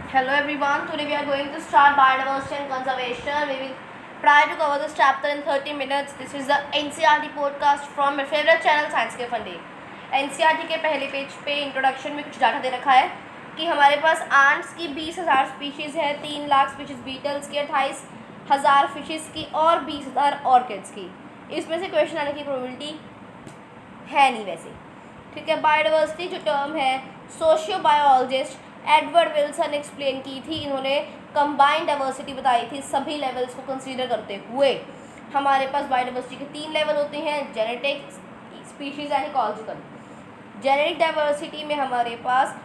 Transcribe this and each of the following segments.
Hello everyone, today we are going to start biodiversity and conservation. We will try to cover this chapter in 30 minutes. This is the NCERT podcast from my favorite channel Science के फंडे। NCERT के पहले page पे introduction में कुछ data दे रखा है कि हमारे पास आंट्स की 20,000 स्पीशीज़ है, 3 लाख स्पीशीज़ बीटल्स की, 28,000 फिशेस की और 20,000 ऑर्किड्स की। इसमें से क्वेश्चन आने की प्रोबेबिलिटी है नहीं वैसे, ठीक है। बायोडाइवर्सिटी जो टर्म है सोशियो बायोलॉजिस्ट एडवर्ड विल्सन ने एक्सप्लेन की थी। इन्होंने कंबाइंड डाइवर्सिटी बताई थी सभी लेवल्स को कंसीडर करते हुए। हमारे पास बायोडाइवर्सिटी के 3 लेवल होते हैं, genetic, species and ecological. Genetic diversity में हमारे पास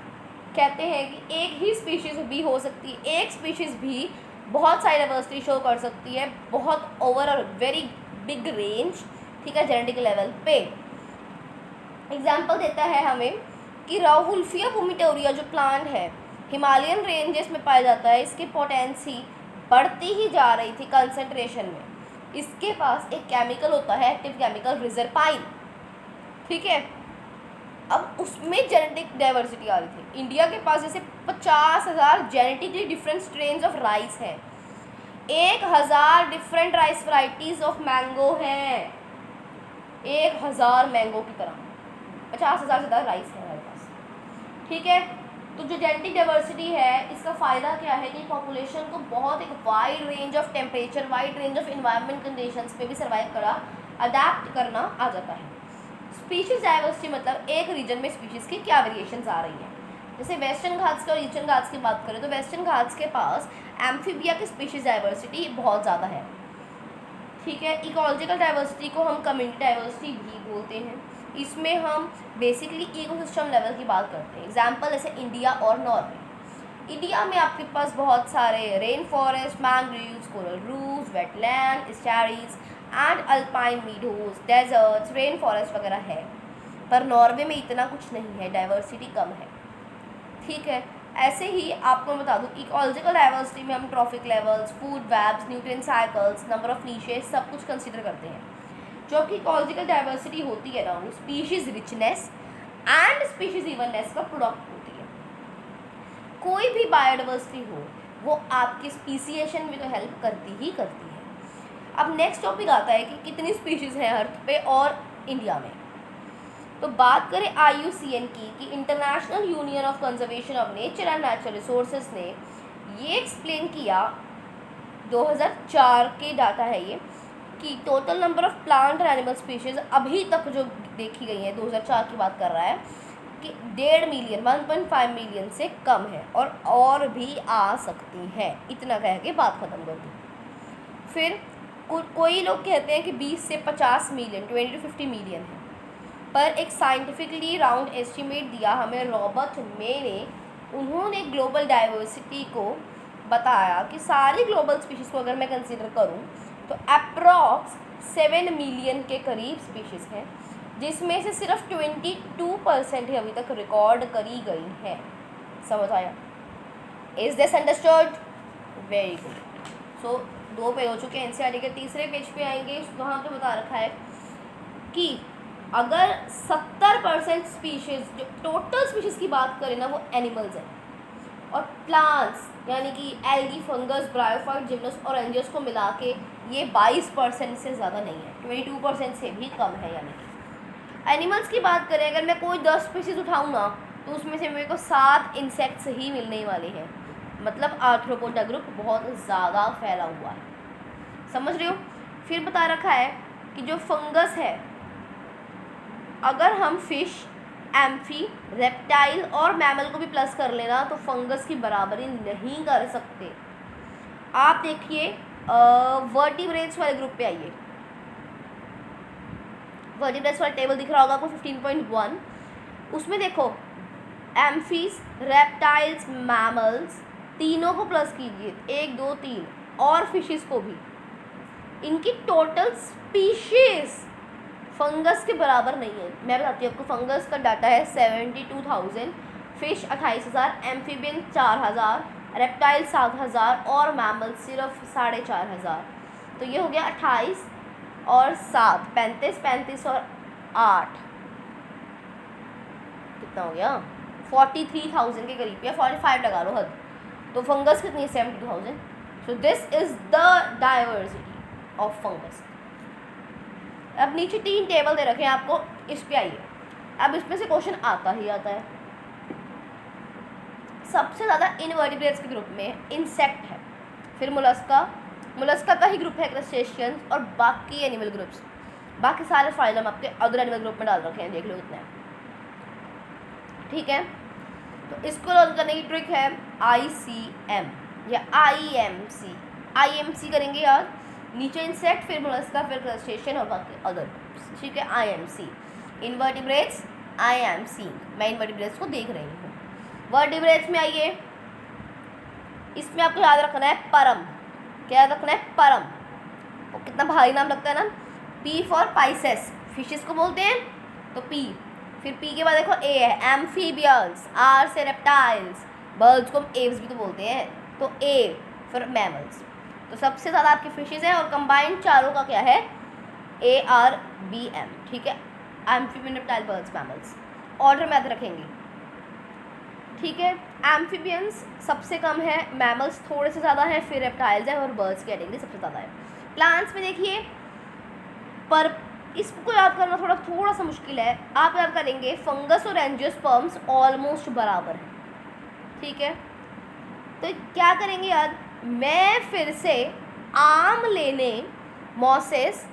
कहते हैं कि एक ही स्पीशीज़ भी हो सकती है, एक स्पीशीज़ भी बहुत सारी डाइवर्सिटी शो कर सकती है, बहुत ओवर और वेरी बिग रेंज, ठीक है, जेनेटिक लेवल पे। एग्जाम्पल देता है हमें कि राउवुल्फिया पुमिटोरिया जो प्लांट है हिमालयन रेंजेस में पाया जाता है, इसकी पोटेंसी बढ़ती ही जा रही थी कंसंट्रेशन में। इसके पास एक केमिकल होता है, एक्टिव केमिकल रिजरपाइन, ठीक है। अब उसमें जेनेटिक डाइवर्सिटी आ रही थी। इंडिया के पास जैसे 50,000 genetically different strains of rice हैं, 1,000 different rice varieties of mango हैं, 1,000 मैंगो की तरह 50,000 से ज़्यादा राइस है हमारे पास, ठीक है। तो जो जेनेटिक डाइवर्सिटी है इसका फ़ायदा क्या है कि पॉपुलेशन को बहुत एक wide range of temperature, wide range of environment conditions पे भी सर्वाइव करा, अडेप्ट करना आ जाता है। स्पीशीज़ डाइवर्सिटी मतलब एक रीजन में स्पीशीज़ की क्या वेरिएशंस आ रही हैं। जैसे वेस्टर्न घाट्स और ईस्टर्न घाट्स की बात करें तो वेस्टर्न घाट्स के पास एम्फीबिया की स्पीशीज़ डाइवर्सिटी बहुत ज़्यादा है, ठीक है। इकोलॉजिकल डाइवर्सिटी को हम कम्युनिटी डाइवर्सिटी भी बोलते हैं। इसमें हम बेसिकली इकोसिस्टम लेवल की बात करते हैं। एग्जाम्पल जैसे इंडिया और नॉर्वे। इंडिया में आपके पास बहुत सारे rain forest, mangroves, coral reefs, wetland, estuaries and alpine meadows, deserts, rain forest वगैरह है। पर नॉर्वे में इतना कुछ नहीं है, डाइवर्सिटी कम है, ठीक है। ऐसे ही आपको बता दूँ इकोलॉजिकल डाइवर्सिटी में हम trophic levels, food webs, nutrient cycles, number of niches सब कुछ कंसिडर करते हैं। जो कि इकोलॉजिकल डाइवर्सिटी होती है ना, वो species richness and species evenness का प्रोडक्ट होती है। कोई भी बायोडाइवर्सिटी हो वो आपकी स्पीसीएशन में तो हेल्प करती ही करती है। अब नेक्स्ट टॉपिक आता है कि कितनी स्पीशीज़ हैं अर्थ पे और इंडिया में। तो बात करें IUCN की कि international union of conservation of nature and natural resources ने ये एक्सप्लेन किया, 2004 के डाटा है ये, कि total number of plant and animal species अभी तक जो देखी गई है, 2004 की बात कर रहा है, कि 1.5 मिलियन 1.5 मिलियन से कम है और भी आ सकती हैं। इतना कह के बात ख़त्म कर दी। फिर कोई लोग कहते हैं कि 20 से 50 मिलियन, 20 to 50 मिलियन है। पर एक साइंटिफिकली राउंड एस्टिमेट दिया हमें रॉबर्ट मे ने। उन्होंने ग्लोबल डाइवर्सिटी को बताया कि सारी ग्लोबल स्पीशीज़ को अगर मैं कंसिडर करूं तो अप्रॉक्स 7 मिलियन के करीब स्पीशीज़ हैं, जिसमें से सिर्फ 22% ही अभी तक रिकॉर्ड करी गई हैं। समझ आया? Is this understood? Very good. So 2 page हो चुके हैं। NCERT के तीसरे पेज पे आएंगे, वहाँ पे बता रखा है कि अगर 70% स्पीशीज़, जो टोटल स्पीशीज़ की बात करें ना, वो एनिमल्स हैं, और प्लांट्स यानी कि एल्गी, फंगस, ब्रायोफाइट, जिम्नस और एंजियोस को मिला के ये 22% से ज़्यादा नहीं है, 22% से भी कम है। यानी कि एनिमल्स की बात करें, अगर मैं कोई 10 स्पीशीज़ उठाऊँ ना तो उसमें से मेरे को 7 इंसेक्ट्स ही मिलने वाले हैं। मतलब आर्थ्रोपोडा ग्रुप बहुत ज़्यादा फैला हुआ है, समझ रहे हो। फिर बता रखा है कि जो फंगस है, अगर हम फिश, एम्फी, रेप्टाइल और मैमल को भी प्लस कर लेना तो फंगस की बराबरी नहीं कर सकते। आप देखिए वर्टिब्रेट्स वाले ग्रुप पे आइए। वर्टिब्रेट्स वाला टेबल दिख रहा होगा आपको 15.1। उसमें देखो एम्फीज, रेप्टाइल्स, मैमल्स तीनों को प्लस कीजिए, 1 2 3, और फिशेस को भी। इनकी टोटल स्पीशीज़ फंगस के बराबर नहीं है। मैं बताती हूँ आपको, फंगस का डाटा है 72,000, फिश 28,000, एम्फीबियन 4,000, रेप्टाइल 7,000 और मैमल सिर्फ 4,500। तो ये हो गया 28 और 7 35, 35 और 8 कितना हो गया, 43,000 के करीब, या 45 लगा लो हद। तो फंगस कितनी है 72,000. So this is the diversity of fungus. अब नीचे 3 टेबल दे रखे हैं आपको, इस पे आइए. अब इसमें से क्वेश्चन आता ही आता है. सबसे ज़्यादा इनवर्टिब्रेट्स के ग्रुप में इंसेक्ट है, फिर मुलस्का का ही ग्रुप है क्रस्टेशियंस, और बाकी एनिमल ग्रुप्स, बाकी सारे फाइलम आपके अदर एनिमल ग्रुप में डाल रखे हैं. देख लो कितने हैं. ठीक है, तो इसको लर्न करने की ट्रिक है ICM या IMC. IMC करेंगे यार, नीचे इंसेक्ट, फिर मुलस्का, फिर क्रस्टेशियन और बाकी अदर ग्रुप्स. ठीक है, IMC इनवर्टिब्रेट्स. IMC मैं इनवर्टिब्रेट्स को देख रही हूँ. वर्टिब्रेट्स में आइए, इसमें आपको याद रखना है परम. क्या याद रखना है? परम. वो कितना भारी नाम लगता है ना. P फॉर पाइसेस, फिशेस को बोलते हैं, तो P. फिर P के बाद देखो A है एम्फीबियंस, R से रेप्टाइल्स, बर्ड्स को एव्स भी तो बोलते हैं, तो A फिर मैमल्स. तो सबसे ज़्यादा आपकी फिशेस हैं और कंबाइंड चारों का क्या है? ARBM. ठीक है, amphibian, reptile, birds, mammals. Order में रखेंगे. ठीक है, एम्फीबियंस सबसे कम है, मैमल्स थोड़े से ज़्यादा हैं, फिर रेप्टाइल्स हैं और बर्ड्स की कैटेगरी सबसे ज़्यादा है. प्लांट्स में देखिए, पर इसको याद करना थोड़ा सा मुश्किल है. आप याद करेंगे फंगस और एंजियोस्पर्म्स ऑलमोस्ट बराबर हैं. ठीक है, तो क्या करेंगे याद? मैं फिर से आम लेने, मॉसेस,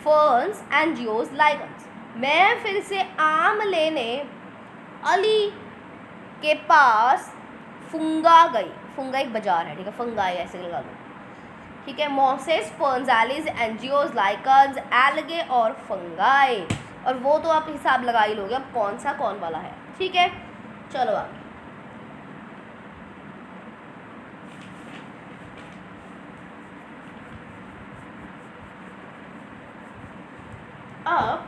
फर्न्स, एंजियोस, लाइकन्स. मैं फिर से आम लेने अली के पास फुंगा गई. फुंगा एक बाजार है. ठीक है, फंगाई ऐसे लगा दो. ठीक है, मॉसेस, फर्न्स, एलिज, एंजियोस, लाइकन्स, एल्गे और फंगाई. और वो तो आप हिसाब लगा ही लोगे अब कौन सा कौन वाला है. ठीक है, चलो आगे. अब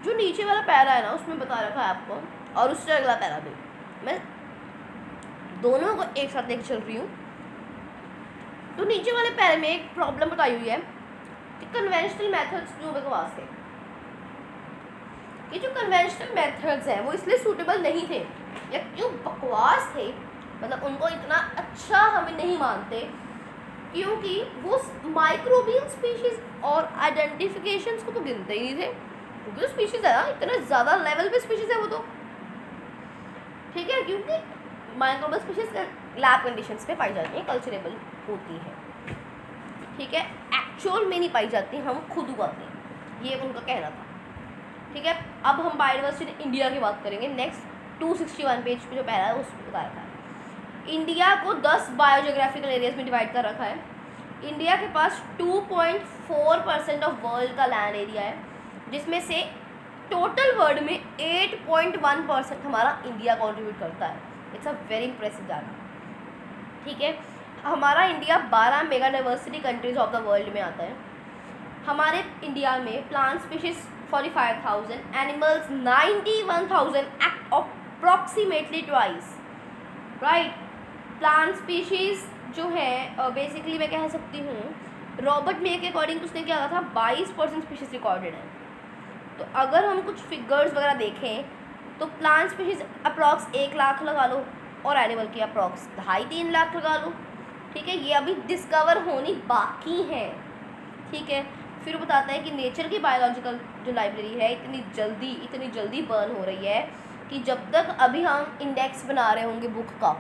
जो नीचे वाला पैरा है ना, उसमें बता रखा है आपको, और उससे अगला पैरा भी. मैं दोनों को एक साथ लेकर चल रही हूँ. तो नीचे वाले पैरे में एक प्रॉब्लम बताई हुई है कि कन्वेंशनल मेथड्स जो बकवास थे. ये जो कन्वेंशनल मेथड्स हैं वो इसलिए सूटेबल नहीं थे या क्यों बकवास थे, मतलब उनको इतना अच्छा हमें नहीं मानते क्योंकि वो माइक्रोबियल स्पीशीज़ और आइडेंटिफिकेशंस को तो गिनते ही नहीं थे. क्योंकि जो स्पीशीज़ है ना, इतने ज़्यादा लेवल पे स्पीशीज़ है वो तो. ठीक है, क्योंकि माइक्रोबियल स्पीशीज़ लैब कंडीशंस पे पाई जाती है, कल्चरेबल होती है. ठीक है, एक्चुअल में नहीं पाई जाती, हम खुद उगाते हैं, ये उनका कहना था. ठीक है, अब हम बायोडाइवर्सिटी इंडिया की बात करेंगे. नेक्स्ट 261 पेज पे जो पैरा है उसमें बताया था. इंडिया को 10 बायोजियोग्राफिकल एरियाज में डिवाइड कर रखा है. इंडिया के पास 2.4% ऑफ वर्ल्ड का लैंड एरिया है, जिसमें से टोटल वर्ल्ड में 8.1% हमारा इंडिया कॉन्ट्रीब्यूट करता है. It's a very impressive data. ठीक है, हमारा India 12 mega diversity countries of the world में आता है. हमारे इंडिया में plant species 45,000, animals 91,000, approximately twice. Right, plant species जो है बेसिकली मैं कह सकती हूँ रॉबर्ट मे के अकॉर्डिंग उसने क्या कहा था 22% स्पीशीज़ रिकॉर्डेड है. तो अगर हम कुछ फिगर्स वगैरह देखें तो प्लांट स्पीशीज़ अप्रॉक्स 1 लाख लगा लो और एनिमल की अप्रॉक्स 2.5-3 लाख लगा लो. ठीक है, ये अभी डिस्कवर होनी बाकी है. ठीक है, फिर बताता है कि नेचर की बायोलॉजिकल जो लाइब्रेरी है इतनी जल्दी बर्न हो रही है कि जब तक अभी हम इंडेक्स बना रहे होंगे बुक का,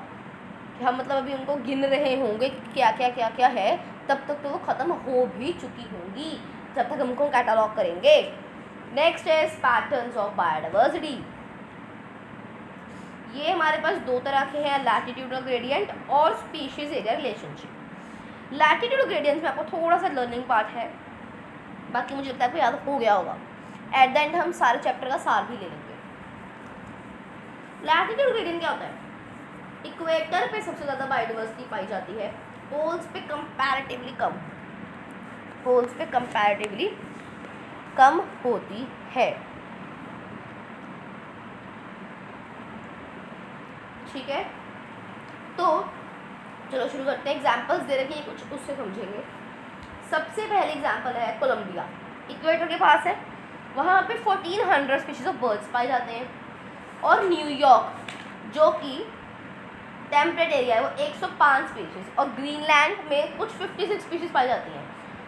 कि हम मतलब अभी उनको गिन रहे होंगे क्या क्या है, तब तक तो वो ख़त्म हो भी चुकी होंगी जब तक हम उनको कैटालॉग करेंगे. नेक्स्ट है पैटर्न्स ऑफ बायोडाइवर्सिटी. ये हमारे पास 2 तरह के हैं, लैटिट्यूडल ग्रेडियंट और species area relationship. Latitudinal gradient में आपको थोड़ा सा लर्निंग पार्ट है, बाकी मुझे लगता है आपको याद हो गया होगा. एट द एंड हम सारे चैप्टर का सार भी ले लेंगे. लैटिट्यूड ग्रेडियंट क्या होता है? इक्वेटर पे सबसे ज़्यादा बायोडाइवर्सिटी पाई जाती है, पोल्स पे कंपैरेटिवली कम होती है. ठीक है, तो चलो शुरू करते हैं. एग्जाम्पल्स दे रखे हैं कुछ, उससे समझेंगे. सबसे पहले एग्जाम्पल है कोलंबिया. इक्वेटर के पास है, वहाँ पे 1400 स्पीशीज ऑफ बर्ड्स पाए जाते हैं. और न्यूयॉर्क जो कि टेम्परेट एरिया है वो 105 स्पीशीज़, और ग्रीनलैंड में कुछ 56 स्पीशीज़ पाई जाती हैं।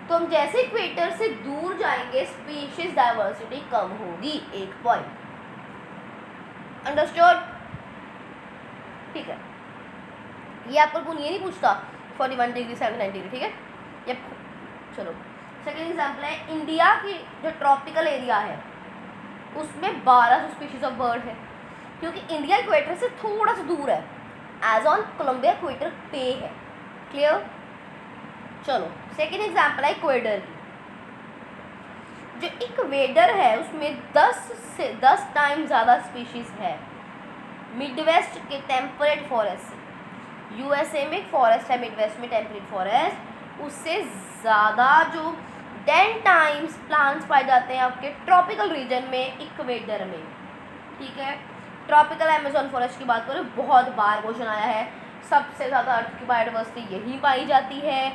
तो हम जैसे इक्वेटर से दूर जाएंगे स्पीशीज़ डाइवर्सिटी कम होगी। एक पॉइंट अंडरस्टूड, ठीक है। ये आपको कौन ये नहीं पूछता 41 डिग्री 79 डिग्री, ठीक है। ये चलो सेकेंड एग्जाम्पल है, इंडिया की जो ट्रॉपिकल एरिया है उसमें 1200 स्पीशीज ऑफ बर्ड है, क्योंकि इंडिया इक्वेटर से थोड़ा सा दूर है, एज ऑन कोलंबिया इक्वेटर पे है। क्लियर। चलो सेकेंड एग्जाम्पल है इक्वेडर की। जो इक्वेडर है उसमें 10 टाइम ज़्यादा स्पीशीज है मिडवेस्ट के टेम्परेट फॉरेस्ट से। यूएसए में फॉरेस्ट है मिडवेस्ट में टेम्परेट फॉरेस्ट, उससे ज़्यादा जो 10 टाइम्स प्लांट्स पाए जाते हैं आपके ट्रॉपिकल रीजन में इक्वेडर में, ठीक है। ट्रॉपिकल अमेज़न फॉरेस्ट की बात करें, बहुत बार क्वेश्चन आया है, सबसे ज़्यादा अर्थ की बायोडाइवर्सिटी यहीं पाई जाती है।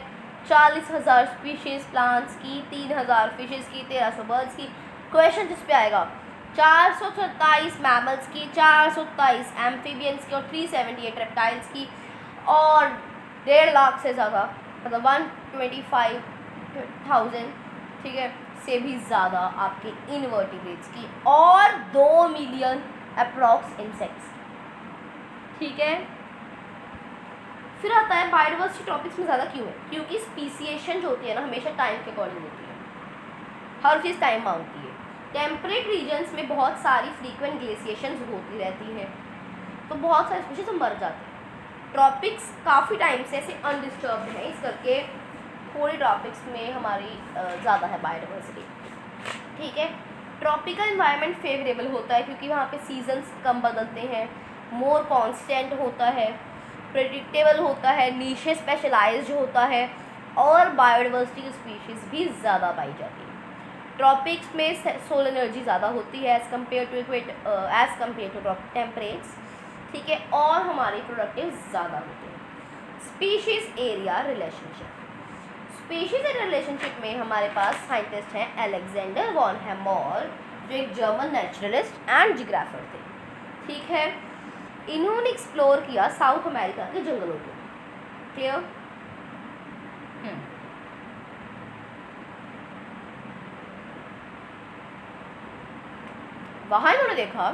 40,000 स्पीशीज़ प्लांट्स की, 3,000 फिशेज़ की, 1300 बर्ड्स की। क्वेश्चन जिस पे आएगा 427 मैमल्स की, 427 एम्फीबियंस की और 378 रेप्टाइल्स की, और 1.5 लाख से ज़्यादा, मतलब 125,000, ठीक है, से भी ज़्यादा आपके इनवर्टिब्रेट्स की, और 2 मिलियन अप्रॉक्स इंसेक्ट्स, ठीक है। फिर आता है बायोडाइवर्सिटी टॉपिक्स में ज़्यादा क्यों है, क्योंकि स्पीसिएशन जो होती है ना हमेशा टाइम के अकॉर्डिंग होती है, हर चीज़ टाइम मांगती है। टेम्परेट रीजन्स में बहुत सारी फ्रीक्वेंट ग्लेशिएशंस होती रहती है, तो बहुत सारे स्पीशीज मर जाते हैं। ट्रॉपिक्स काफ़ी टाइम से ऐसे अनडिस्टर्ब्ड है, इस करके थोड़ी ट्रॉपिक्स में हमारी ज़्यादा है बायोडाइवर्सिटी, ठीक है। ट्रॉपिकल एनवायरनमेंट फेवरेबल होता है क्योंकि वहाँ पे सीजन्स कम बदलते हैं, मोर कांस्टेंट होता है, प्रेडिक्टेबल होता है, नीशे स्पेशलाइज्ड होता है, और बायोडाइवर्सिटी की स्पीशीज़ भी ज़्यादा पाई जाती है। ट्रॉपिक्स में सोलर एनर्जी ज़्यादा होती है एज़ कम्पेयर टू टेम्परेट्स, ठीक है, और हमारे प्रोडक्टिव ज़्यादा होते हैं। Species area relationship, species area relationship में हमारे पास साइंटिस्ट हैं अलेक्जेंडर वॉन हेमोल्ट, जो एक जर्मन नेचुरलिस्ट एंड जियोग्राफर थे, ठीक है। इन्होंने एक्सप्लोर किया साउथ अमेरिका के जंगलों को। क्लियर। वहाँ इन्होंने देखा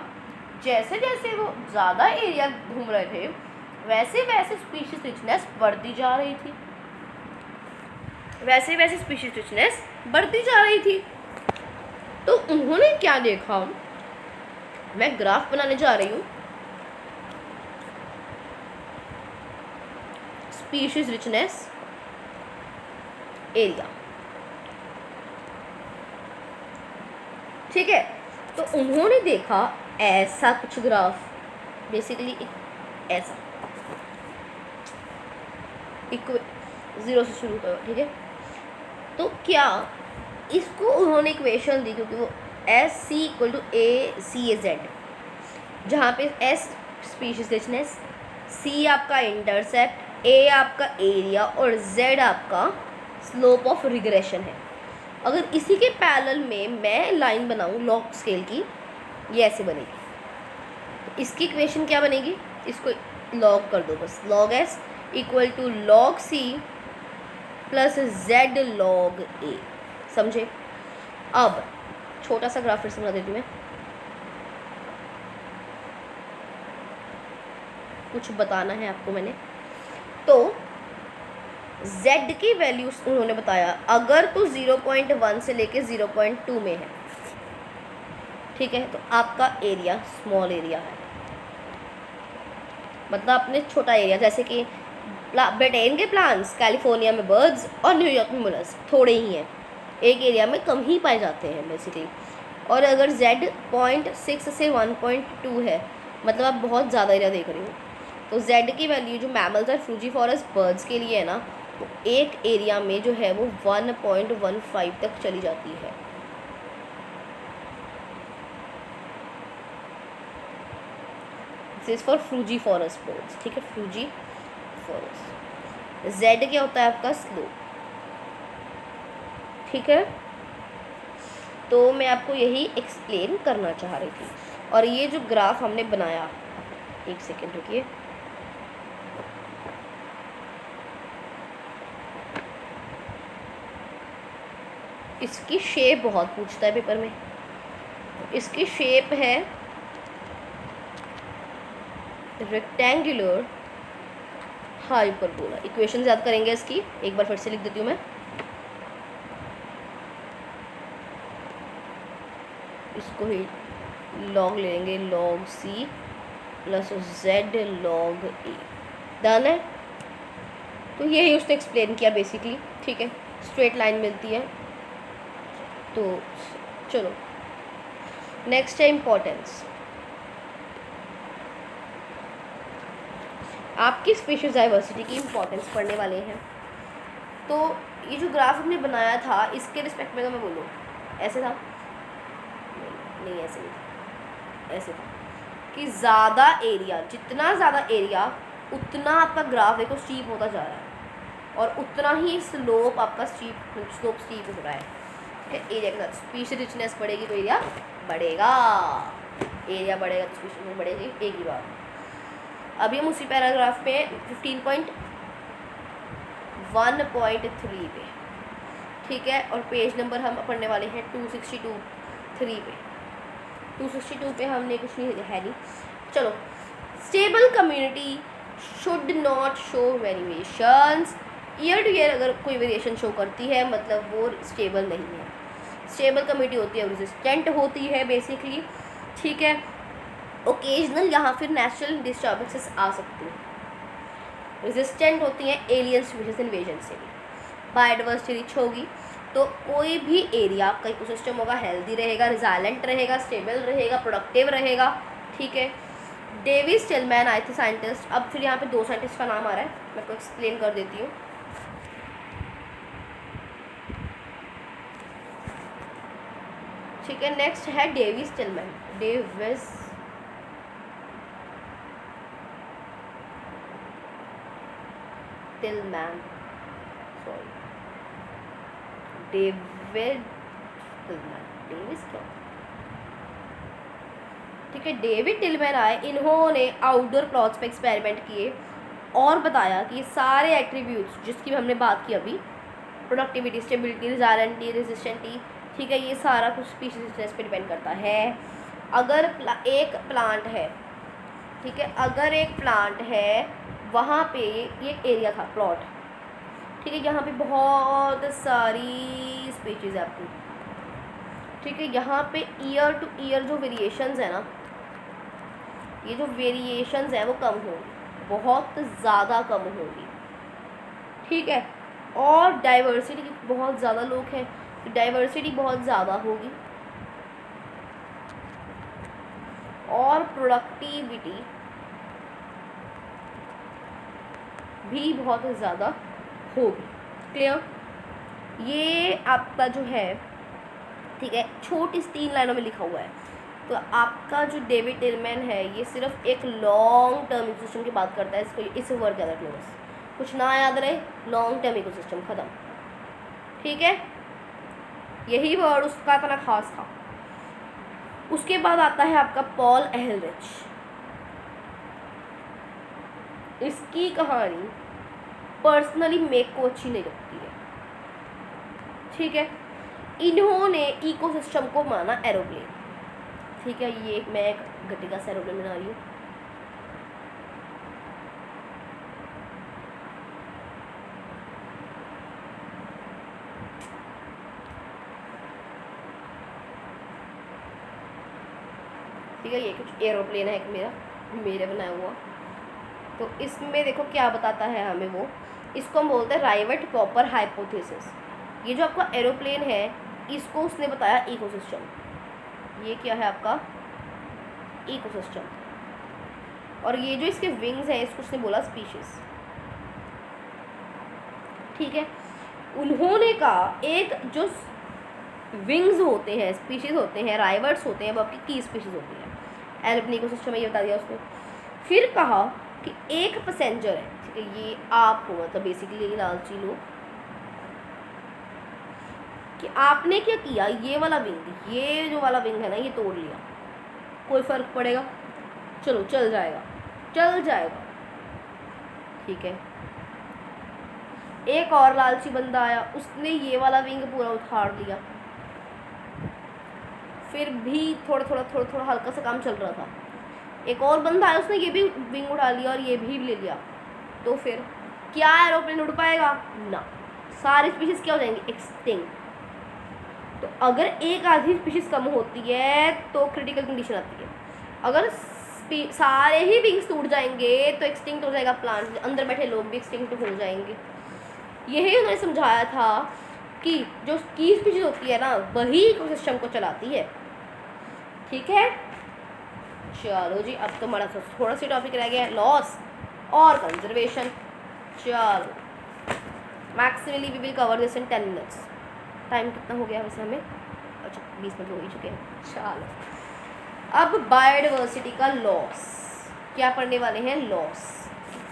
जैसे जैसे वो ज़्यादा एरिया घूम रहे थे वैसे वैसे स्पीशीज रिचनेस बढ़ती जा रही थी, वैसे वैसे स्पीशीज रिचनेस बढ़ती जा रही थी। तो उन्होंने क्या देखा, मैं ग्राफ बनाने जा रही हूँ, स्पीशीज रिचनेस एरिया, ठीक है। तो उन्होंने देखा ऐसा कुछ ग्राफ, बेसिकली ऐसा, ज़ीरो से शुरू करो, ठीक है। तो क्या इसको उन्होंने इक्वेशन दी, क्योंकि वो SC=AC/Z, जहाँ पे S स्पीशीज रिचनेस, C आपका इंटरसेप्ट, A आपका एरिया और Z आपका स्लोप ऑफ रिग्रेशन है। अगर इसी के पैरेलल में मैं लाइन बनाऊँ लॉग स्केल की, ये ऐसे बनेगी। तो इसकी इक्वेशन क्या बनेगी, इसको लॉग कर दो बस, log S = log C + Z log A, समझे। अब छोटा सा ग्राफ फिर से बना देती हूँ मैं, कुछ बताना है आपको मैंने। तो Z की वैल्यूज उन्होंने बताया, अगर तो 0.1 से लेके 0.2 में है, ठीक है, तो आपका एरिया स्मॉल एरिया है, मतलब अपने छोटा एरिया, जैसे कि ब्रिटेन के प्लांट्स, कैलिफोर्निया में बर्ड्स और न्यूयॉर्क में मोलस्क थोड़े ही हैं, एक एरिया में कम ही पाए जाते हैं बेसिकली। और अगर Z 0.6 से 1.2 है, मतलब आप बहुत ज़्यादा एरिया देख रही हो, तो Z की वैल्यू जो मैमल्स और फ्रूजीफोरस बर्ड्स के लिए है ना, तो एक एरिया में जो है वो 1.15 तक चली जाती है। दिस इज फॉर फ्रूजीफोरस बर्ड्स, ठीक है, फ्रूजीफोरस। Z क्या होता है आपका स्लोप, ठीक है। तो मैं आपको यही एक्सप्लेन करना चाह रही थी। और ये जो ग्राफ हमने बनाया एक सेकेंड रुकिए। इसकी शेप बहुत पूछता है पेपर में। इसकी शेप है रेक्टेंगुलर हाइपरबोला। इक्वेशन याद करेंगे इसकी, एक बार फिर से लिख देती हूँ मैं। इसको ही लॉग लेंगे, log C plus Z log A. Done है। तो यही उसने एक्सप्लेन किया बेसिकली। ठीक है, स्ट्रेट लाइन मिलती है। तो चलो नेक्स्ट है इम्पोर्टेंस। आपकी स्पेशियल डाइवर्सिटी की इम्पोर्टेंस पढ़ने वाले हैं। तो ये जो ग्राफ हमने बनाया था इसके रिस्पेक्ट में तो मैं बोलूँ ऐसे था, नहीं ऐसे नहीं था, ऐसे था कि ज़्यादा एरिया, जितना ज़्यादा एरिया उतना आपका ग्राफ देखो स्टीप होता जा रहा है, और उतना ही स्लोप आपका स्टीप हो रहा है। एरिया के साथ स्पीशीज रिचनेस बढ़ेगी तो एरिया बढ़ेगा, एरिया बढ़ेगा तो स्पीशीज बढ़ेगी, एक ही बात। अभी हम उसी पैराग्राफ में 15.1.3 पे, ठीक है, और पेज नंबर हम पढ़ने वाले हैं 262 पे। 262 पे हमने कुछ नहीं है नहीं। चलो, stable community should not show variations. Year two year अगर कोई वेरिएशन शो करती है मतलब वो स्टेबल नहीं है। स्टेबल कम्युनिटी होती है, रेजिस्टेंट होती है बेसिकली, ठीक है। ओकेजनल या फिर नेचुरल डिस्टर्बेंसेस आ सकती हैं। रेजिस्टेंट होती हैं एलियन स्पीशीज इन्वेजन से भी। बायोडाइवर्सिटी रिच होगी तो कोई भी एरिया का इकोसिस्टम होगा हेल्दी रहेगा, रिजाइलेंट रहेगा, स्टेबल रहेगा, प्रोडक्टिव रहेगा, ठीक है। डेविस टिलमैन आए थे साइंटिस्ट। अब फिर यहाँ पे दो साइंटिस्ट का नाम आ रहा है, मैं आपको एक्सप्लेन कर देती हूँ। ठीक है, नेक्स्ट है Davis Tilman. Davis Tilman, sorry, David Tilman, Davis क्या, ठीक है। डेविड टिलमैन आए, इन्होंने आउटडोर प्लॉट्स पे एक्सपेरिमेंट किए और बताया कि सारे एट्रीब्यूट्स जिसकी हमने बात की अभी, प्रोडक्टिविटी, स्टेबिलिटी, रिजाइलेंटी, रेजिस्टेंटी, ठीक है, ये सारा कुछ स्पीशीज पे डिपेंड करता है। अगर एक प्लांट है, ठीक है, अगर एक प्लांट है वहाँ पे ये एरिया था प्लॉट, ठीक है, यहाँ पे बहुत सारी स्पीशीज़ है आपकी, ठीक है। यहाँ पे ईयर टू ईयर जो वेरिएशंस है ना, ये जो वेरिएशंस है वो कम होगी, बहुत ज़्यादा कम होगी, ठीक है। और डाइवर्सिटी बहुत ज़्यादा लोग हैं तो डाइवर्सिटी बहुत ज़्यादा होगी, और प्रोडक्टिविटी भी बहुत ज़्यादा होगी। क्लियर? ये आपका जो है, ठीक है, छोटी 3 लाइनों में लिखा हुआ है। तो आपका जो डेविड टिलमैन है ये सिर्फ एक लॉन्ग टर्म इकोसिस्टम की बात करता है। इसको इस वर्ड याद रखना, बस कुछ ना याद रहे, लॉन्ग टर्म इकोसिस्टम, खत्म, ठीक है। यही वर्ड उसका इतना खास था। उसके बाद आता है आपका पॉल एहलरिच। इसकी कहानी पर्सनली मेरे को अच्छी नहीं लगती है, ठीक है। इन्होंने इकोसिस्टम को माना एरोप्लेन, ठीक है। ये मैं एक गट्टिका सा एरोप्लेन बना रही हूँ, ठीक है। ये कुछ एरोप्लेन है एक मेरे बनाया हुआ। तो इसमें देखो क्या बताता है हमें वो, इसको हम बोलते हैं राइवट पॉपर हाइपोथेसिस। ये जो आपका एरोप्लेन है इसको उसने बताया इकोसिस्टम। ये क्या है आपका इकोसिस्टम, और ये जो इसके विंग्स हैं इसको उसने बोला स्पीशीज, ठीक है। उन्होंने कहा एक जो विंग्स होते हैं, स्पीशीज होते हैं, राइवर्ट्स होते हैं, वो आपकी की स्पीशीज होती है। एरोप्लेन इकोसिस्टम में ये बता दिया उसको। फिर कहा कि एक पैसेंजर है, ठीक है, ये आप हो, मतलब बेसिकली ये लालची लोग, कि आपने क्या किया, ये वाला विंग, ये जो वाला विंग है ना ये तोड़ लिया, कोई फ़र्क पड़ेगा, चलो चल जाएगा, चल जाएगा, ठीक है। एक और लालची बंदा आया, उसने ये वाला विंग पूरा उखाड़ लिया, फिर भी थोड़ा थोड़ा हल्का सा काम चल रहा था। एक और बंदा आया, उसने ये भी विंग उठा लिया और ये भी ले लिया, तो फिर क्या एरोप्लेन उड़ पाएगा ना, सारी स्पीशीज क्या हो जाएंगी, एक्सटिंक्ट। तो अगर एक आधी स्पीशीज कम होती है तो क्रिटिकल कंडीशन आती है। अगर सारे ही विंग्स टूट जाएंगे तो एक्सटिंक्ट हो जाएगा प्लांट, अंदर बैठे लोग भी एक्सटिंक्ट हो जाएंगे। यही उन्होंने समझाया था कि जो की स्पीशीज होती है ना वही इकोसिस्टम को चलाती है, ठीक है। चलो जी, अब तो हमारा थोड़ा सा टॉपिक रह गया है, लॉस और कंजर्वेशन। चलो, maximally we will cover this in 10 minutes. Time कितना हो गया वैसे हमें, अच्छा 20 मिनट हो ही चुके हैं। चलो, अब बायोडाइवर्सिटी का लॉस क्या पढ़ने वाले हैं, लॉस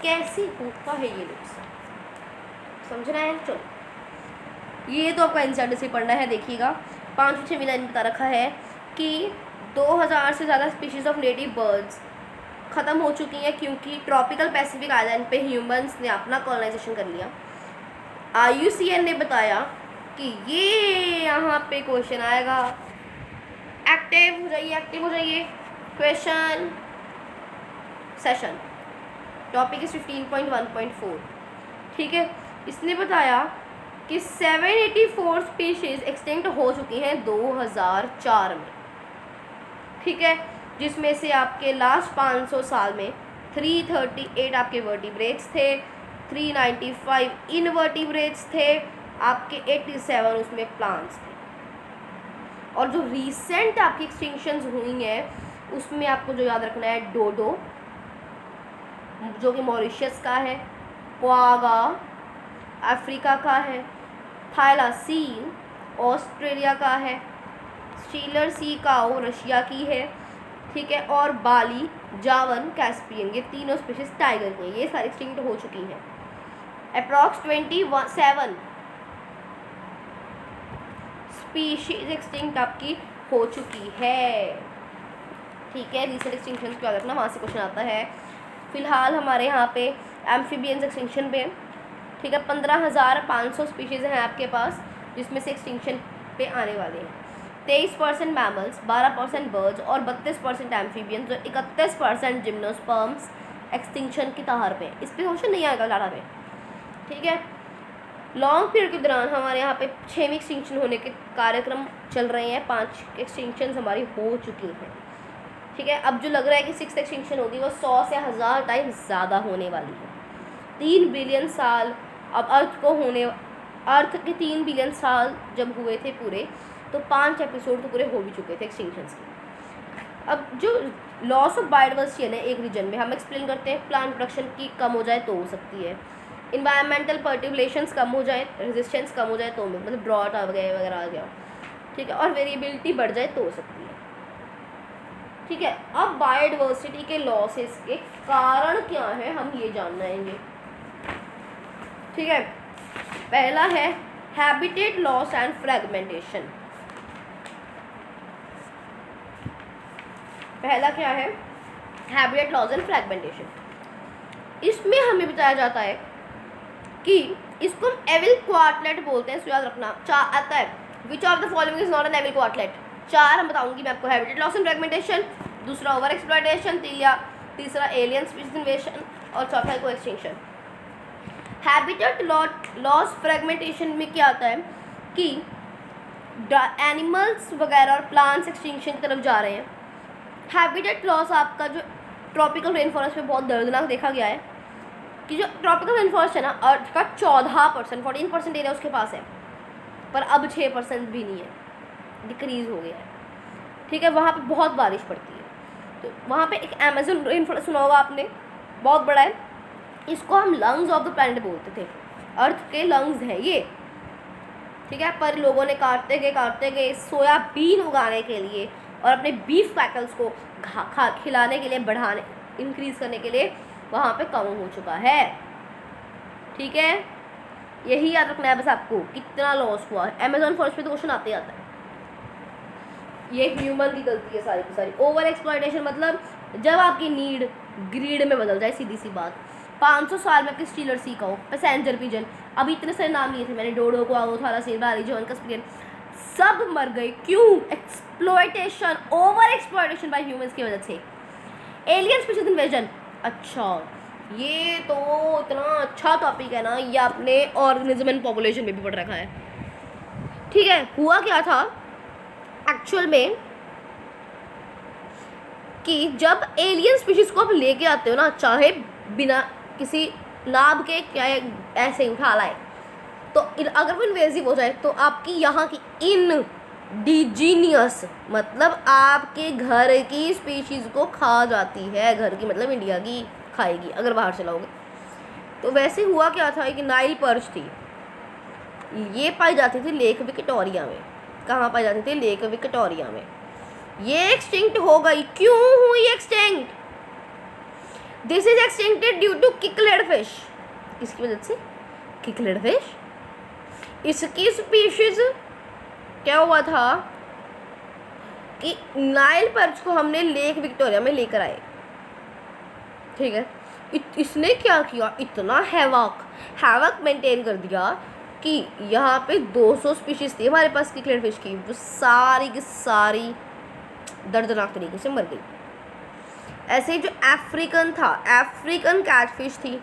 कैसे होता है ये लॉस समझना है। चलो, ये तो आपका एनसीईआरटी से पढ़ना है। देखिएगा 5-6 लाइन बता रखा है कि 2000 से ज़्यादा स्पीशीज़ ऑफ नेटिव बर्ड्स ख़त्म हो चुकी हैं क्योंकि ट्रॉपिकल पैसिफिक आइलैंड पे ह्यूमंस ने अपना कॉलोनाइजेशन कर लिया। IUCN ने बताया कि ये यहाँ पे क्वेश्चन आएगा, एक्टिव हो जाइए क्वेश्चन सेशन, टॉपिक इज 15.1.4, ठीक है। इसने बताया कि 784 स्पीशीज़ एक्सटिंक्ट हो चुकी हैं 2004 में, ठीक है, जिसमें से आपके लास्ट 500 साल में 338 आपके वर्टिब्रेट्स थे, 395 इनवर्टिब्रेट्स थे, आपके 87 उसमें प्लांट्स थे। और जो रीसेंट आपकी एक्सटिंक्शंस हुई हैं उसमें आपको जो याद रखना है, डोडो जो कि मॉरिशस का है, क्वागा अफ्रीका का है, थाइलासीन ऑस्ट्रेलिया का है, स्टीलर सी काओ रशिया की है, ठीक है, और बाली जावन कैस्पियन, ये तीनों स्पीशीज टाइगर के, ये सारी एक्सटिंक्ट हो चुकी हैं। अप्रॉक्स 27 स्पीशीज एक्सटिंक्ट आपकी हो चुकी है, ठीक है। रीसेंट एक्सटिंक्शन क्या रखना, वहाँ से क्वेश्चन आता है। फिलहाल हमारे यहाँ पे एम्फीबियंस एक्सटिंक्शन पे, ठीक है, 15,500 स्पीशीज़ हैं आपके पास, जिसमें से एक्सटिंक्शन पे आने वाले हैं 23% मैमल्स, 12% बर्ड्स और 32% एम्फीबियंस और 31% जिम्नोस्पर्म्स एक्सटिंक्शन की ताहर पे। इस पर क्वेश्चन नहीं आएगा ज़्यादा पे, ठीक है। लॉन्ग पीरियड के दौरान हमारे यहाँ पे 6वीं एक्सटिंक्शन होने के कार्यक्रम चल रहे हैं, 5 एक्सटिंक्शन हमारी हो चुकी हैं, ठीक है। अब जो लग रहा है कि 6th एक्सटिंक्शन होगी वो 100 से 1000 टाइम ज़्यादा होने वाली है। 3 बिलियन साल अब अर्थ के 3 बिलियन साल जब हुए थे पूरे, तो 5 एपिसोड तो पूरे हो भी चुके थे एक्सटिंक्शंस के। अब जो लॉस ऑफ बायोडाइवर्सिटी है ना एक रीजन में, हम एक्सप्लेन करते हैं, प्लांट प्रोडक्शन की कम हो जाए तो हो सकती है, इन्वायरमेंटल पर्टिकुलेशंस कम हो जाए, रेजिस्टेंस कम हो जाए तो, मतलब ड्रॉट आ गया वगैरह आ गया, ठीक है, और वेरिएबिलिटी बढ़ जाए तो हो सकती है, ठीक है। अब बायोडाइवर्सिटी के लॉसेस के कारण क्या है हम ये जानना है, ठीक है। पहला है हैबिटेट लॉस एंड फ्रेगमेंटेशन। पहला क्या है, हैबिटेट लॉस एंड फ्रेगमेंटेशन। इसमें हमें बताया जाता है कि इसको हम एविल क्वार्टलेट बोलते हैं, याद रखना। आता है which of the following is not an evil quartet. 4 हम बताऊंगी मैं आपको, हैबिटेट लॉस एंड फ्रेगमेंटेशन, दूसरा ओवर एक्सप्लॉयटेशन, तीसरा एलियन स्पीशीज इन्वेशन और चौथा को एक्सटिंक्शन। हैबिटेट लॉस फ्रेगमेंटेशन में क्या आता है कि एनिमल्स वगैरह और प्लांट्स एक्सटिंक्शन की तरफ जा रहे हैं। हैबिटेट लॉस आपका जो ट्रॉपिकल रेन फॉरेस्ट में बहुत दर्दनाक देखा गया है कि जो ट्रॉपिकल रेन फॉरेस्ट है ना, अर्थ का 14% 14% एरिया उसके पास है, पर अब 6% भी नहीं है, डिक्रीज़ हो गया है, ठीक है। वहाँ पे बहुत बारिश पड़ती है, तो वहाँ पे एक अमेजन रेन फॉरेस्ट सुना होगा आपने, बहुत बड़ा है। इसको हम लंग्स ऑफ द प्लैनेट बोलते थे, अर्थ के लंग्स हैं ये, ठीक है। पर लोगों ने काटते गए सोयाबीन उगाने के लिए और अपने बीफ कैटल्स को खिलाने के लिए, बढ़ाने, इंक्रीज़ करने के लिए वहाँ पे कम हो चुका है, ठीक है। यही याद रखना है बस आपको, कितना लॉस हुआ है। अमेजोन फॉरेस्ट पे तो क्वेश्चन आते ही आता है। ये ह्यूमन की गलती है सारी की सारी। ओवर एक्सप्लॉयटेशन मतलब जब आपकी नीड ग्रीड में बदल जाए, सीधी सी बात। 500 साल में किस स्टीलर सी का हो, पैसेंजर पिजन, अभी इतने सारे नाम लिए थे मैंने, डोडो को, आगो, थाला, सेल, बारी, जॉन, कस्पियन, सब मर गए। क्यों? Exploitation, over exploitation bye humans की वजह से। एलियन स्पीशीज इन्वेजन, अच्छा ये तो इतना अच्छा टॉपिक है ना, ये आपने ऑर्गेनिज्म एंड पॉपुलेशन में भी पढ़ रखा है। ठीक है, हुआ क्या था एक्चुअल में कि जब एलियन स्पीशीज को आप लेके आते हो ना, चाहे बिना किसी लाभ के क्या ऐसे ही उठा लाए, तो अगर वो इन्वेजिव हो जाए तो आपकी यहाँ की इंडिजीनियस मतलब आपके घर की स्पीशीज़ को खा जाती है। घर की मतलब इंडिया की खाएगी अगर बाहर से लाओगे। तो वैसे हुआ क्या था, एक नाइल पर्च थी, ये पाई जाती थी लेक विक्टोरिया में। कहाँ पाई जाती थी? लेक विक्टोरिया में। ये एक्सटिंक्ट हो गई। क्यों हुई extinct? This is extincted due to cichlid fish. किसकी वजह से? किकलेड फिश। इसकी स्पीशीज क्या हुआ था कि नाइल पर्च को हमने लेक विक्टोरिया में लेकर आए, ठीक है। इसने क्या किया, इतना हैवक मेंटेन कर दिया कि यहाँ पे 200 स्पीशीज थी हमारे पास किकलेड फिश की, वो सारी की सारी दर्दनाक तरीके से मर गई। ऐसे ही जो अफ्रीकन था, अफ्रीकन कैटफिश थी,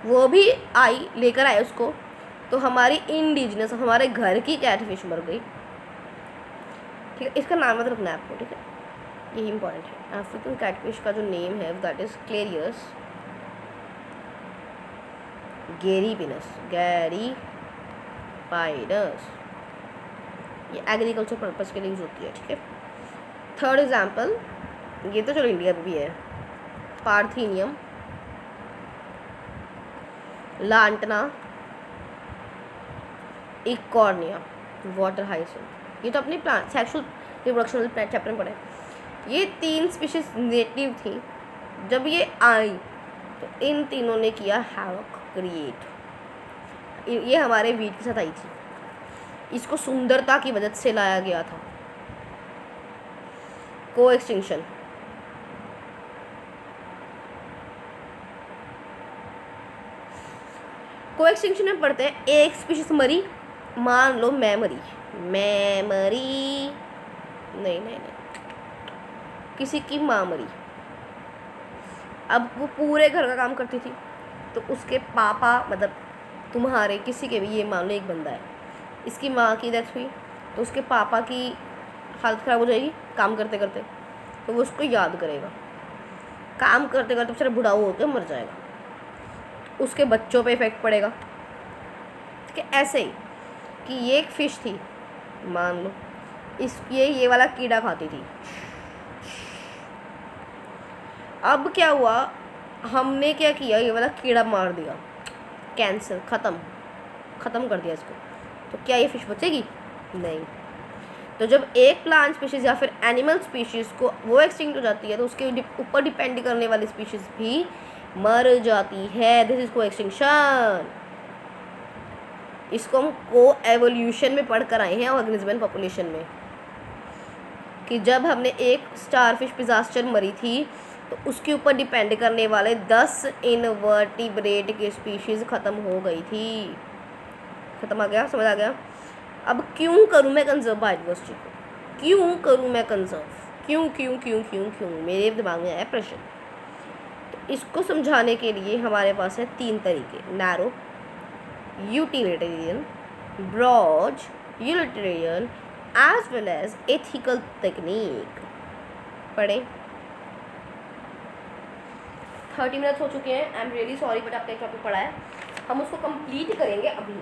वो भी आई, लेकर आए उसको, तो हमारी इंडिजिनस हमारे घर की कैटफिश मर गई। ठीक है, इसका नाम मत रखना है आपको, ठीक है, यही इंपॉर्टेंट है। अफ्रीकन कैटफिश का जो नेम है दैट इज क्लेरियस गैरीपिनस, ये एग्रीकल्चर पर्पस के लिए यूज होती है, ठीक है। थर्ड एग्जाम्पल, ये तो चलो इंडिया में भी है, पार्थीनियम, लांटना, इकॉर्निया, वाटर हाइसिंथ। ये तो अपनी प्लांट सेक्सुअल रिप्रोडक्शन चैप्टर में पढ़े। ये 3 स्पीशीज नेटिव थी। जब ये आई तो इन तीनों ने किया हैवक क्रिएट। ये हमारे वीट के साथ आई थी, इसको सुंदरता की वजह से लाया गया था। को एक्सटिंक्शन, को एक्सटिंक्शन में पढ़ते हैं, एक स्पीशीज मरी, मान लो मैं मरी, नहीं, किसी की माँ मरी। अब वो पूरे घर का काम करती थी, तो उसके पापा मतलब तुम्हारे किसी के भी, ये मान लो एक बंदा है, इसकी माँ की डेथ हुई, तो उसके पापा की हालत ख़राब हो जाएगी काम करते करते, तो वो उसको याद करेगा, काम करते करते बेचारा बुढ़ा होकर मर जाएगा, उसके बच्चों पे इफेक्ट पड़ेगा। ठीक है, ऐसे ही कि ये एक फ़िश थी, मान लो ये वाला कीड़ा खाती थी। अब क्या हुआ, हमने क्या किया, ये वाला कीड़ा मार दिया, कैंसर ख़त्म कर दिया इसको, तो क्या ये फ़िश बचेगी? नहीं। तो जब एक प्लांट स्पीशीज़ या फिर एनिमल स्पीशीज़ को वो एक्सटिंक्ट हो जाती है, तो उसके ऊपर डिपेंड करने वाली स्पीशीज़ भी मर जाती है। दिस इज को एक्सटिंक्शन। इसको हम को एवोल्यूशन में पढ़ कर आए हैं ऑर्गेनिज्म एंड पॉपुलेशन में, कि जब हमने एक स्टारफिश डिजास्टर मरी थी, तो उसके ऊपर डिपेंड करने वाले 10 इनवर्टिब्रेट की स्पीशीज़ ख़त्म हो गई थी। ख़त्म आ गया, समझ आ गया? अब क्यों करूँ मैं कंजर्व बायोडाइवर्सिटी को? क्यों करूँ मैं कंजर्व? क्यों मेरे दिमाग में आया प्रश्न। तो इसको समझाने के लिए हमारे पास है 3 तरीके, narrow, utilitarian, broad utilitarian, as well as ethical technique. पढ़ें। 30 मिनट्स हो चुके हैं, I am really sorry, but आपका एक टॉपिक पढ़ा है, हम उसको कंप्लीट करेंगे अभी।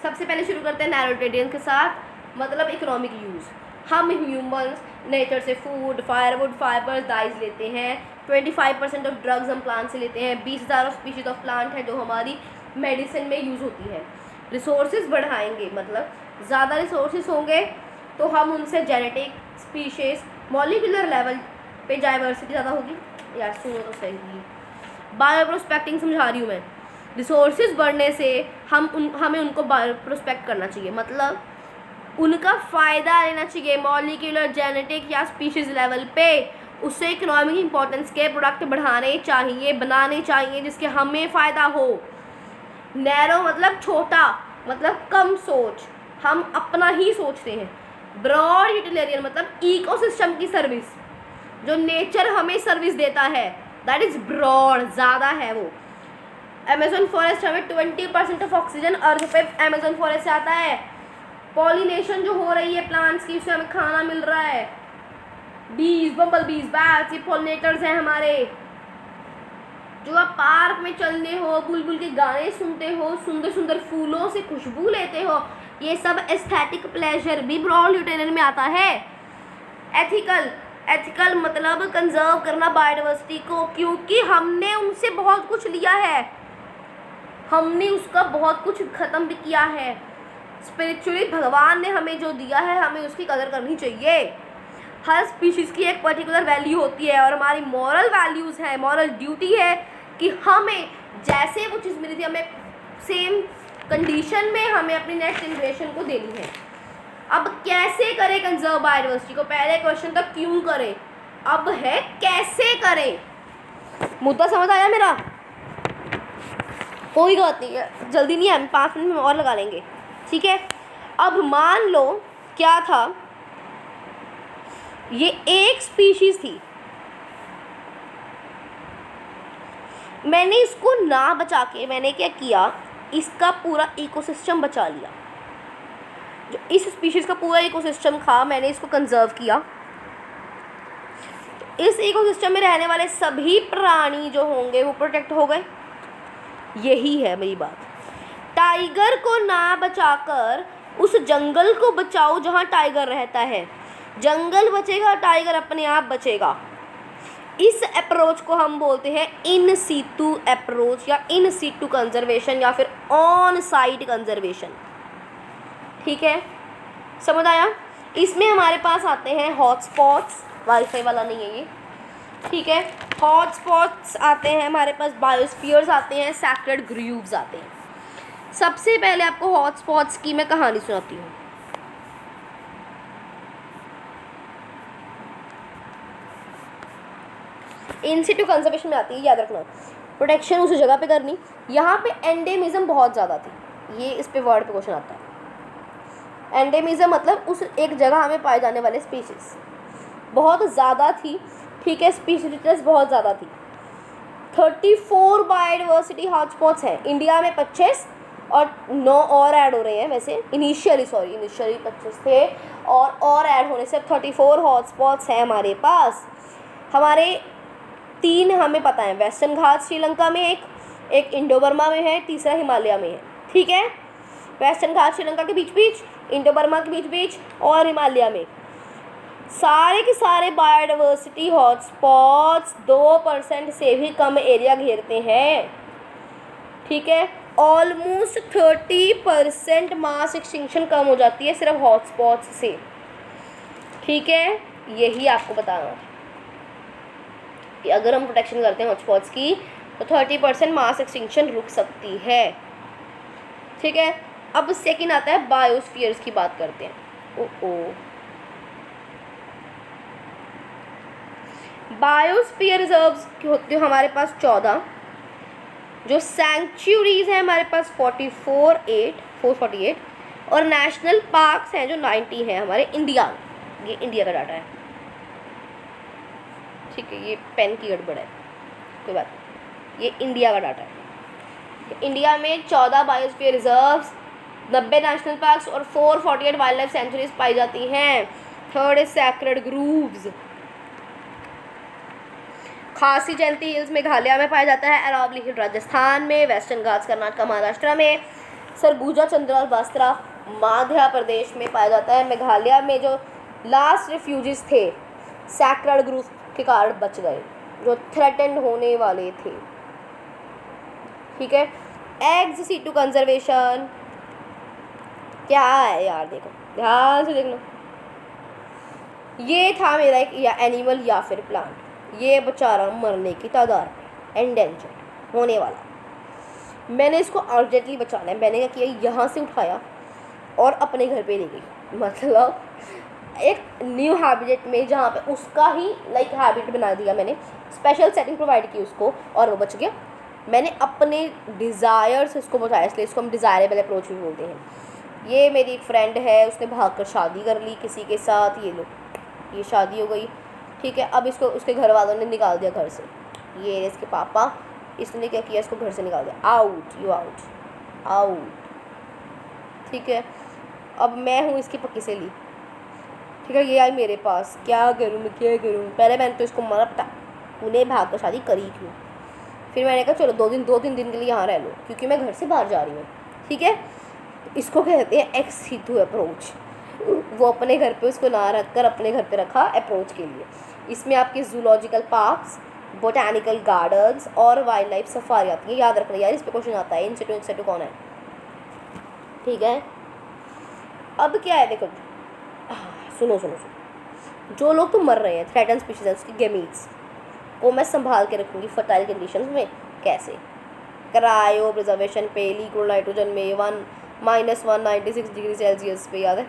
सबसे पहले शुरू करते हैं नैरोटेरियन के साथ, मतलब इकोनॉमिक यूज़। हम ह्यूमंस नेचर से फूड, फायरवुड, फाइबर्स, डाइज लेते हैं। 25% ऑफ ड्रग्स हम प्लांट से लेते हैं। 20,000 स्पीशीज ऑफ प्लांट है जो हमारी मेडिसिन में यूज़ होती है। रिसोर्सेज बढ़ाएंगे, मतलब ज़्यादा रिसोर्सेज होंगे तो हम उनसे जेनेटिक, स्पीशीज, मॉलिक्यूलर लेवल पे डाइवर्सिटी ज़्यादा होगी। यार सुनो तो सही, बायोप्रोस्पेक्टिंग समझा रही हूँ मैं। रिसोर्सेज बढ़ने से हमें उनको बायोप्रोस्पेक्ट करना चाहिए, मतलब उनका फ़ायदा लेना चाहिए मॉलिक्यूलर, जेनेटिक या स्पीशीज़ लेवल पे। उससे इकोनॉमिक इम्पोर्टेंस के प्रोडक्ट बढ़ाने चाहिए, बनाने चाहिए जिसके हमें फ़ायदा हो। नैरो मतलब छोटा, मतलब कम सोच, हम अपना ही सोचते हैं। ब्रॉड यूटिलिटेरियन मतलब इकोसिस्टम की सर्विस, जो नेचर हमें सर्विस देता है, दैट इज़ ब्रॉड, ज़्यादा है वो। अमेजोन फॉरेस्ट हमें 20% ऑफ ऑक्सीजन अर्थ पे अमेजोन फॉरेस्ट से आता है। पॉलिनेशन जो हो रही है प्लांट्स की, उससे हमें खाना मिल रहा है। बीज, बम्बल बीज, बैट्स, ये पॉलिनेटर्स हैं हमारे। जो आप पार्क में चलने हो, बुलबुल के गाने सुनते हो, सुंदर सुंदर फूलों से खुशबू लेते हो, ये सब एस्थेटिक प्लेजर भी ब्रॉड यूटिलिटेरियन में आता है। एथिकल मतलब कंजर्व करना बायोडाइवर्सिटी को, क्योंकि हमने उनसे बहुत कुछ लिया है, हमने उसका बहुत कुछ ख़त्म भी किया है। स्पिरिचुअली भगवान ने हमें जो दिया है, हमें उसकी कदर करनी चाहिए। हर स्पीशीज़ की एक पर्टिकुलर वैल्यू होती है और हमारी मॉरल वैल्यूज़ हैं, मॉरल ड्यूटी है कि हमें जैसे वो चीज़ मिली थी, हमें सेम कंडीशन में हमें अपनी नेक्स्ट जनरेशन को देनी है। अब कैसे करें कंजर्व बायोडाइवर्सिटी को? पहले क्वेश्चन था क्यों करें, अब है कैसे करें। मुद्दा समझ आया मेरा? कोई बात नहीं है, जल्दी नहीं है, हम 5 मिनट में और लगा लेंगे, ठीक है। अब मान लो क्या था, ये एक स्पीशीज़ थी, मैंने इसको ना बचा के मैंने क्या किया, इसका पूरा इकोसिस्टम बचा लिया। जो इस स्पीशीज़ का पूरा इकोसिस्टम था, मैंने इसको कंजर्व किया। तो इस इकोसिस्टम में रहने वाले सभी प्राणी जो होंगे वो प्रोटेक्ट हो गए। यही है मेरी बात। टाइगर को ना बचाकर उस जंगल को बचाओ जहाँ टाइगर रहता है। जंगल बचेगा, टाइगर अपने आप बचेगा। इस अप्रोच को हम बोलते हैं इन सीटू अप्रोच या इन सीटू कंजर्वेशन या फिर ऑन साइट कंजर्वेशन, ठीक है, समझ आया। इसमें हमारे पास आते हैं हॉटस्पॉट्स, वाईफाई वाला नहीं है ये, ठीक है। हॉटस्पॉट्स आते हैं हमारे पास, बायोस्फीयर्स आते हैं, सैक्रेड ग्रूव्स आते हैं। सबसे पहले आपको हॉटस्पॉट्स की मैं कहानी सुनाती हूँ। इन सिटू कंजर्वेशन में आती है, याद रखना, प्रोटेक्शन उस जगह पे करनी। यहाँ पे एंडेमिज्म बहुत ज़्यादा थी, ये इस पे वर्ड पे क्वेश्चन आता है। एंडेमिज्म मतलब उस एक जगह हमें पाए जाने वाले स्पीशीज़ बहुत ज़्यादा थी, ठीक है, स्पीशीज बहुत ज़्यादा थी। 34 बायोडाइवर्सिटी हॉटस्पॉट्स हैं इंडिया में, 25 और 9 और ऐड हो रहे हैं। वैसे इनिशियली 25 थे और ऐड होने से 34 हॉटस्पॉट्स हैं हमारे पास। हमारे 3 हमें पता है, वेस्टर्न घाट श्रीलंका में एक इंडो बर्मा में है, तीसरा हिमालय में है, ठीक है। वेस्टर्न घाट श्रीलंका के बीच, इंडो बर्मा के बीच और हिमालय में सारे के सारे बायोडाइवर्सिटी हॉटस्पॉट्स 2% से भी कम एरिया घेरते हैं, ठीक है। ऑलमोस्ट 30% मास एक्सटिंक्शन कम हो जाती है सिर्फ हॉटस्पॉट्स से, ठीक है। यही आपको बताना कि अगर हम प्रोटेक्शन करते हैं हॉटस्पॉट्स की तो 30% मास एक्सटिंक्शन रुक सकती है, ठीक है। अब सेकंड आता है बायोस्फीयर्स की बात करते हैं। बायोस्फीयर रिजर्व्स होते हैं हमारे पास 14, जो सैंक्चुरीज हैं हमारे पास 448 और नेशनल पार्क्स हैं जो 90 हैं हमारे इंडिया में। ये इंडिया का डाटा है, ठीक है, ये पेन की गड़बड़ है, कोई बात नहीं, ये इंडिया का डाटा है। इंडिया में 14 बायोस्फीयर रिजर्व्स, 90 नेशनल पार्क्स और 448 वाइल्ड लाइफ सेंचुरीज पाई जाती हैं। Third is sacred groves. Khasi Jaintia hills Meghalaya में पाया जाता है, अरावली हिल राजस्थान में, वेस्टर्न घाट्स कर्नाटक महाराष्ट्र में, सरगुजा चंद्रा बास्त्रा मध्य प्रदेश में पाया जाता है। मेघालय में जो लास्ट रिफ्यूजीज थे सैक्रेड ग्रूव के कारण बच गए, जो थ्रेटेंड होने वाले थे, ठीक है। एग्स सीटू कंजर्वेशन क्या है यार, देखो ध्यान से देखना। ये था मेरा एक या एनिमल या फिर प्लांट, ये बेचारा मरने की तादाद में, एंडेंजर्ड होने वाला। मैंने इसको अर्जेंटली बचाना है, मैंने क्या किया, यहाँ से उठाया और अपने घर पे ले गई। मतलब एक न्यू हैबिट में जहाँ पे उसका ही लाइक हैबिट बना दिया मैंने, स्पेशल सेटिंग प्रोवाइड की उसको और वो बच गया। मैंने अपने डिज़ायर से उसको बचाया, इसलिए इसको हम डिज़ायरेबल अप्रोच भी बोलते हैं। ये मेरी एक फ्रेंड है, उसने भाग कर शादी कर ली किसी के साथ, ये लो ये शादी हो गई, ठीक है। अब इसको उसके घर वालों ने निकाल दिया घर से, ये इसके पापा, इसने क्या किया, इसको घर से निकाल दिया, आउट यू आउट आउट, ठीक है। अब मैं हूँ इसकी पक्की सहेली, ठीक है। ये आई मेरे पास, क्या करूँ मैं, क्या करूँ। पहले मैंने तो इसको मारा, पता उन्हें भाग कर शादी करी क्यों। फिर मैंने कहा चलो 2-3 दिन के लिए यहाँ रह लो, क्योंकि मैं घर से बाहर जा रही हूँ, ठीक है। इसको कहते हैं एक्स हितू अप्रोच। वो अपने घर पे उसको ना रख कर अपने घर पे रखा अप्रोच के लिए। इसमें आपके जूलॉजिकल पार्क्स, बोटानिकल गार्डन्स और वाइल्ड लाइफ सफारी आती है। याद रखना यार, इस पर क्वेश्चन आता है, इंस्टीट्यूट कौन है, ठीक है। अब क्या है देखो, सुनो सुनो सुनो, जो लोग तो मर रहे हैं, थ्रेटन स्पीशीज, उसकी गेमीट्स को मैं संभाल के रखूँगी फर्टाइल कंडीशंस में। कैसे? क्रायो प्रिजर्वेशन पे, लिक्विड नाइट्रोजन में -196 डिग्री सेल्सियस पे, याद है,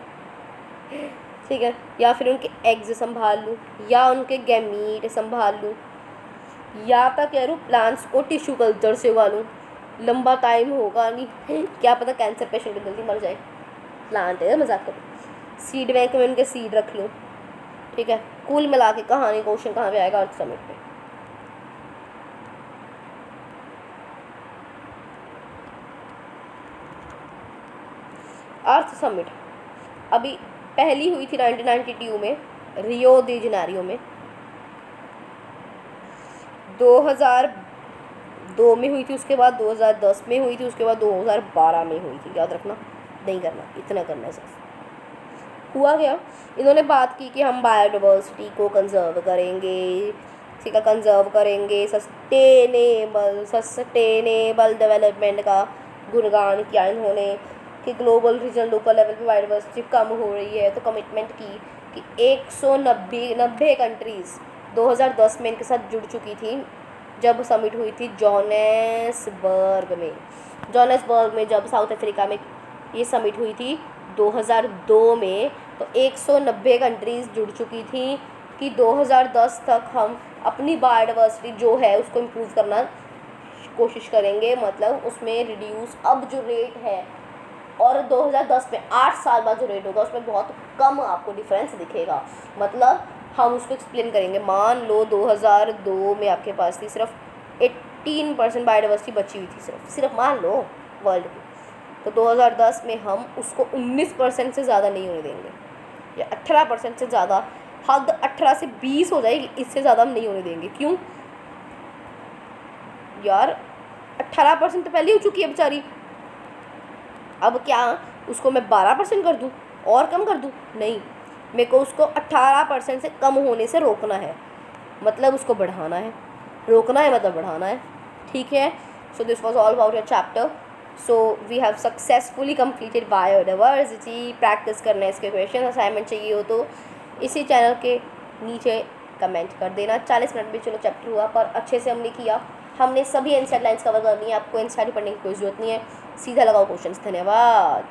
ठीक है। या फिर उनके एग्स संभाल लूँ, या उनके गैमीट संभाल लूँ, या तक कह रूँ प्लांट्स को टिश्यू कल्चर से उगा लूँ। लंबा टाइम होगा नहीं, क्या पता कैंसर पेशेंट जल्दी मर जाए, प्लांट है, मजाक करो। सीड बैंक में उनके सीड रख लूँ, ठीक है। कुल मिला के कहानी क्वेश्चन कहाँ पे आएगा? अर्थ समिट पे। अर्थ समिट अभी पहली हुई थी 1992 में, रियो दी जेनेरियो में। 2002 में हुई थी, उसके बाद 2010 में हुई थी, उसके बाद 2012 में हुई थी। याद रखना, नहीं करना, इतना करना है सिर्फ। हुआ क्या, इन्होंने बात की कि हम बायोडाइवर्सिटी को कंजर्व करेंगे, ठीक है, कंजर्व करेंगे, सस्टेनेबल डेवलपमेंट का गुणगान किया इन्होंने कि ग्लोबल रीजनल लोकल लेवल पे बायोडाइवर्सिटी कम हो रही है। तो कमिटमेंट की कि 190 कंट्रीज़ 2010 में इनके साथ जुड़ चुकी थी, जब समिट हुई थी जोहान्सबर्ग में जब साउथ अफ्रीका में ये समिट हुई थी 2002 में। तो 190 कंट्रीज़ जुड़ चुकी थी कि 2010 तक हम अपनी बायोडाइवर्सिटी जो है उसको इम्प्रूव करना कोशिश करेंगे, मतलब उसमें रिड्यूस अब जो रेट है, और 2010 में 8 साल बाद जो रेट होगा उसमें बहुत कम आपको डिफरेंस दिखेगा। मतलब हम उसको एक्सप्लेन करेंगे। मान लो 2002 में आपके पास थी सिर्फ 18% बायोडाइवर्सिटी बची हुई थी, सिर्फ मान लो वर्ल्ड की, तो 2010 में हम उसको 19% से ज़्यादा नहीं होने देंगे, या 18% से ज़्यादा, हद 18 से 20 हो जाएगी, इससे ज़्यादा हम नहीं होने देंगे। क्यों यार, 18% तो पहले हो चुकी है बेचारी, अब क्या उसको मैं 12% कर दूँ और कम कर दूँ? नहीं, मेरे को उसको 18% से कम होने से रोकना है, मतलब उसको बढ़ाना है। रोकना है मतलब बढ़ाना है, ठीक है। So this was all about your chapter. So we have successfully completed biodiversity. Practice करना है इसके क्वेश्चन, असाइनमेंट चाहिए हो तो इसी चैनल के नीचे कमेंट कर देना। 40 मिनट में चलो चैप्टर हुआ, पर अच्छे से हमने किया। हमने सभी एनसीईआरटी लाइन्स कवर करनी है, आपको एनसीईआरटी पढ़ने की कोई ज़रूरत नहीं है, सीधा लगाओ क्वेश्चन। धन्यवाद।